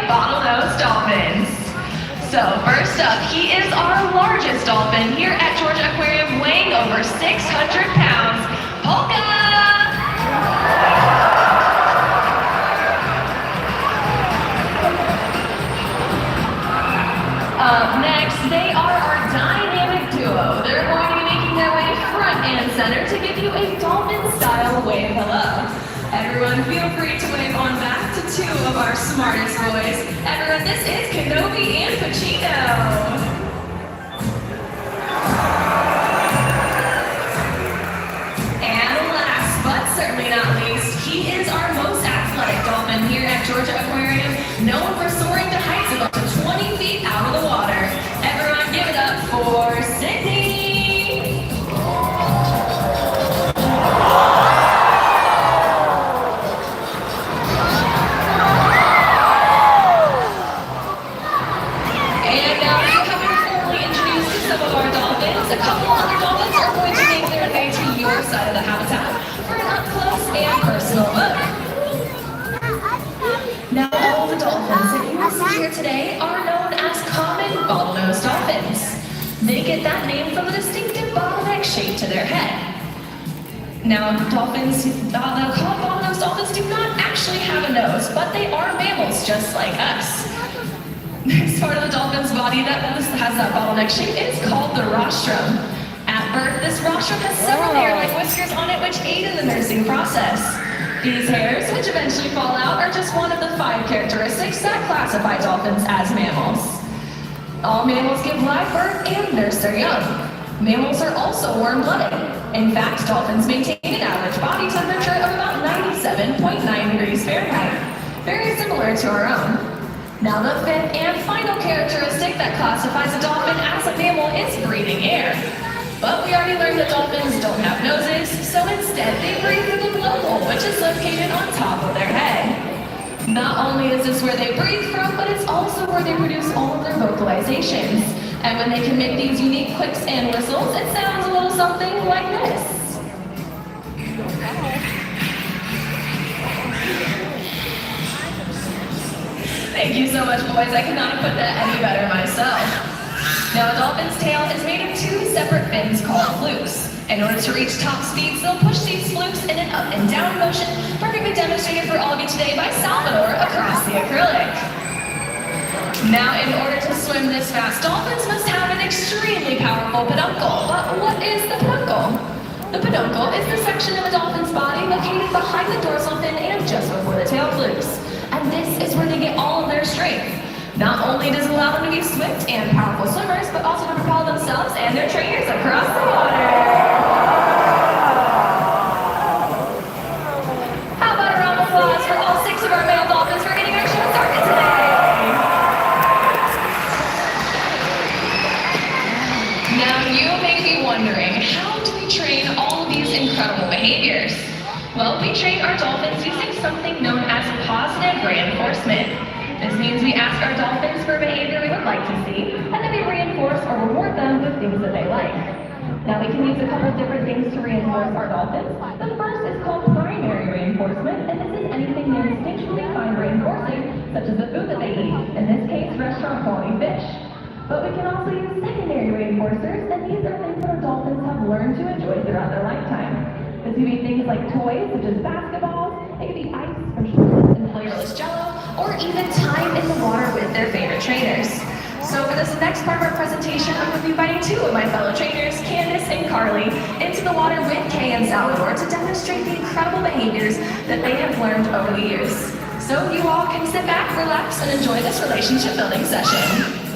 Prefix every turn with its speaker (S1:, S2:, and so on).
S1: bottlenose dolphins. So first up, he is our largest dolphin here at Georgia Aquarium, weighing over 600 pounds. Polka! Up next, they are our dynamic duo. They're going to be making their way front and center to give you a dolphin-style wave hello. Everyone, feel free to wave on back to two of our smartest boys. Everyone, this is Kenobi and Pacino. Certainly not least, he is our most athletic dolphin here at Georgia Aquarium, known for soaring to heights of up to 20 feet out of the water. Everyone give it up for Sydney! And now to come and formally introduce to some of our dolphins, a couple other dolphins are going to make their way to your side of the habitat for an up-close and personal look. Now, all the dolphins that you will see here today are known as common bottlenose dolphins. They get that name from the distinctive bottleneck shape to their head. Now, dolphins, the common bottlenose dolphins do not actually have a nose, but they are mammals just like us. This part of the dolphin's body that has that bottleneck shape is called the rostrum. At birth, this rostrum has several hair-like whiskers on it which aid in the nursing process. These hairs, which eventually fall out, are just one of the 5 characteristics that classify dolphins as mammals. All mammals give live birth and nurse their young. Mammals are also warm-blooded. In fact, dolphins maintain an average body temperature of about 97.9 degrees Fahrenheit, very similar to our own. Now, the 5th and final characteristic that classifies a dolphin as a mammal is breathing air. But we already learned that dolphins don't have noses, so instead they breathe through the blowhole, which is located on top of their head. Not only is this where they breathe from, but it's also where they produce all of their vocalizations. And when they can make these unique clicks and whistles, it sounds a little something like this. Thank you so much, boys. I could not have put that any better myself. Now, a dolphin's tail is made of 2 separate fins called flukes. In order to reach top speeds, they'll push these flukes in an up and down motion, perfectly demonstrated for all of you today by Salvador across the acrylic. Now, in order to swim this fast, dolphins must have an extremely powerful peduncle. But what is the peduncle? The peduncle is the section of a dolphin's body located behind the dorsal fin and just before the tail flukes. And this is where they get all of their strength. Not only does it allow them to be swift and powerful swimmers, but also to propel themselves and their trainers across the water. How about a round of applause for all 6 of our male dolphins for getting our show started today? Now you may be wondering, how do we train all of these incredible behaviors? Well, we train our dolphins using something known as positive reinforcement. This means we ask our dolphins for a behavior we would like to see, and then we reinforce or reward them with things that they like. Now, we can use a couple different things to reinforce our dolphins. The first is called primary reinforcement, and this is anything they instinctually find reinforcing, such as the food that they eat, in this case, restaurant quality fish. But we can also use secondary reinforcers, and these are things that our dolphins have learned to enjoy throughout their lifetime. This could be things like toys, such as basketballs, it could be ice or chocolates and flavorless jello, or even time in the water with their favorite trainers. So for this next part of our presentation, I'm going to be inviting 2 of my fellow trainers, Candace and Carly, into the water with Kay and Salvador to demonstrate the incredible behaviors that they have learned over the years. So you all can sit back, relax, and enjoy this relationship building session.